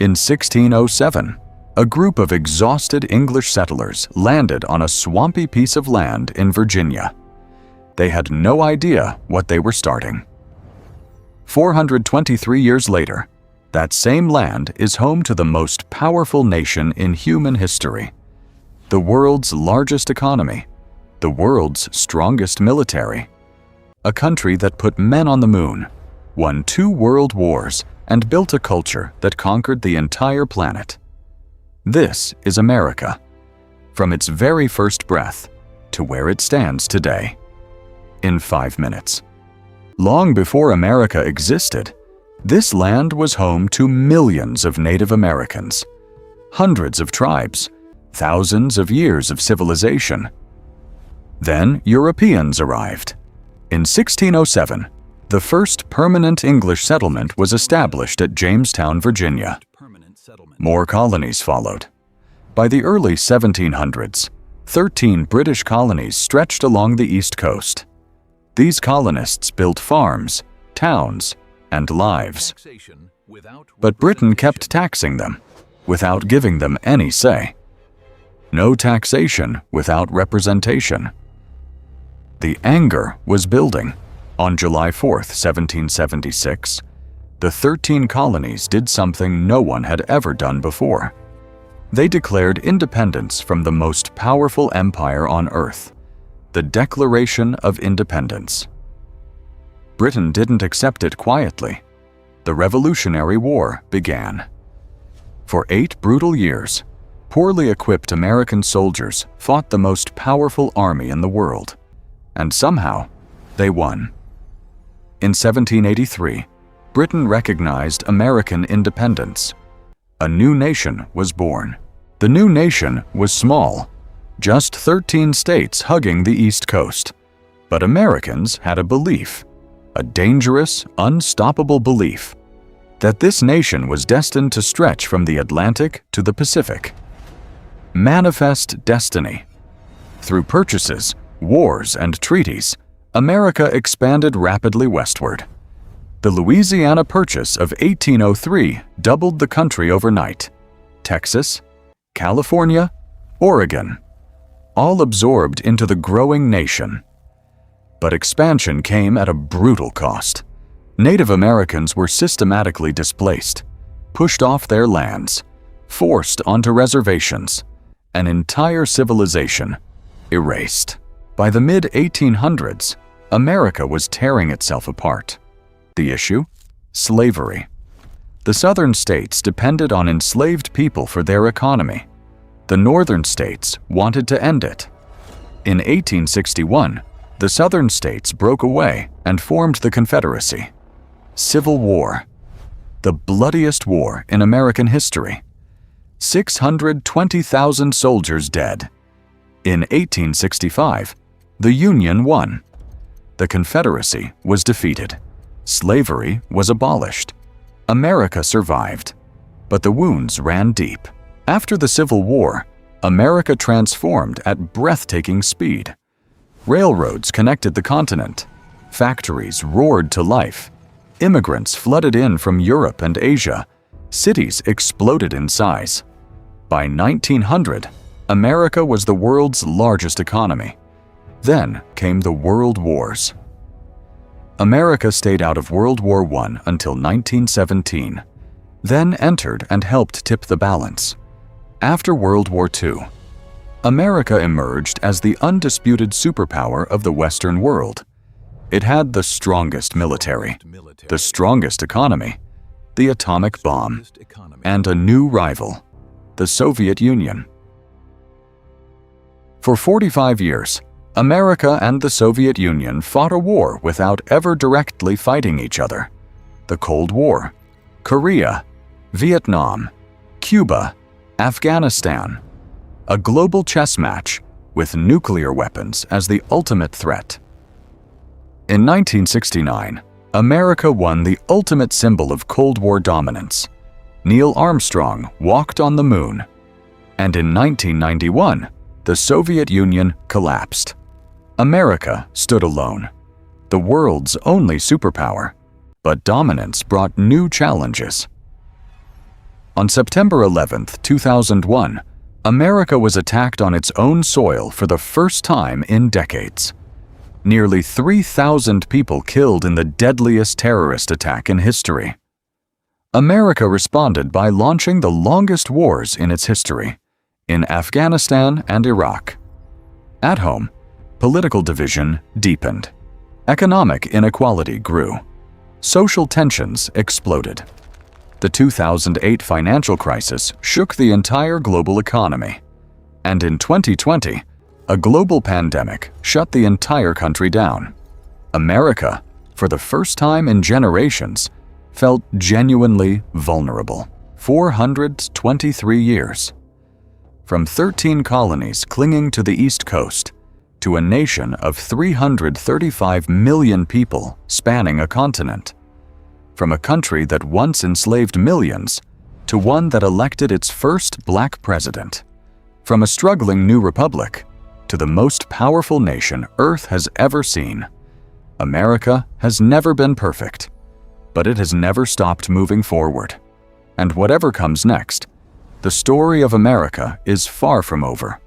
In 1607, a group of exhausted English settlers landed on a swampy piece of land in Virginia. They had no idea what they were starting. 423 years later, that same land is home to the most powerful nation in human history, the world's largest economy, the world's strongest military, a country that put men on the moon, won 2 world wars, and built a culture that conquered the entire planet. This is America, from its very first breath to where it stands today. In 5 minutes. Long before America existed, this land was home to millions of Native Americans, hundreds of tribes, thousands of years of civilization. Then Europeans arrived. In 1607, the first permanent English settlement was established at Jamestown, Virginia. More colonies followed. By the early 1700s, 13 British colonies stretched along the East Coast. These colonists built farms, towns, and lives. But Britain kept taxing them, without giving them any say. No taxation without representation. The anger was building. On July 4, 1776, the 13 colonies did something no one had ever done before. They declared independence from the most powerful empire on earth, the Declaration of Independence. Britain didn't accept it quietly. The Revolutionary War began. For 8 brutal years, poorly equipped American soldiers fought the most powerful army in the world, and somehow they won. In 1783, Britain recognized American independence. A new nation was born. The new nation was small, just 13 states hugging the East Coast. But Americans had a belief, a dangerous, unstoppable belief, that this nation was destined to stretch from the Atlantic to the Pacific. Manifest destiny. Through purchases, wars, and treaties, America expanded rapidly westward. The Louisiana Purchase of 1803 doubled the country overnight. Texas, California, Oregon, all absorbed into the growing nation. But expansion came at a brutal cost. Native Americans were systematically displaced, pushed off their lands, forced onto reservations, an entire civilization erased. By the mid-1800s, America was tearing itself apart. The issue? Slavery. The southern states depended on enslaved people for their economy. The northern states wanted to end it. In 1861, the southern states broke away and formed the Confederacy. Civil War. The bloodiest war in American history. 620,000 soldiers dead. In 1865, the Union won. The Confederacy was defeated. Slavery was abolished. America survived. But the wounds ran deep. After the Civil War, America transformed at breathtaking speed. Railroads connected the continent. Factories roared to life. Immigrants flooded in from Europe and Asia. Cities exploded in size. By 1900, America was the world's largest economy. Then came the World Wars. America stayed out of World War I until 1917, then entered and helped tip the balance. After World War II, America emerged as the undisputed superpower of the Western world. It had the strongest military, the strongest economy, the atomic bomb, and a new rival, the Soviet Union. For 45 years, America and the Soviet Union fought a war without ever directly fighting each other. The Cold War, Korea, Vietnam, Cuba, Afghanistan. A global chess match with nuclear weapons as the ultimate threat. In 1969, America won the ultimate symbol of Cold War dominance. Neil Armstrong walked on the moon. And in 1991, the Soviet Union collapsed. America stood alone, the world's only superpower. But dominance brought new challenges. On September 11, 2001, America was attacked on its own soil for the first time in decades. Nearly 3,000 people killed in the deadliest terrorist attack in history. America responded by launching the longest wars in its history, in Afghanistan and Iraq. At home, political division deepened. Economic inequality grew. Social tensions exploded. The 2008 financial crisis shook the entire global economy. And in 2020, a global pandemic shut the entire country down. America, for the first time in generations, felt genuinely vulnerable. 423 years. From 13 colonies clinging to the East Coast, to a nation of 335 million people spanning a continent. From a country that once enslaved millions, to one that elected its first black president. From a struggling new republic, to the most powerful nation Earth has ever seen. America has never been perfect, but it has never stopped moving forward. And whatever comes next, the story of America is far from over.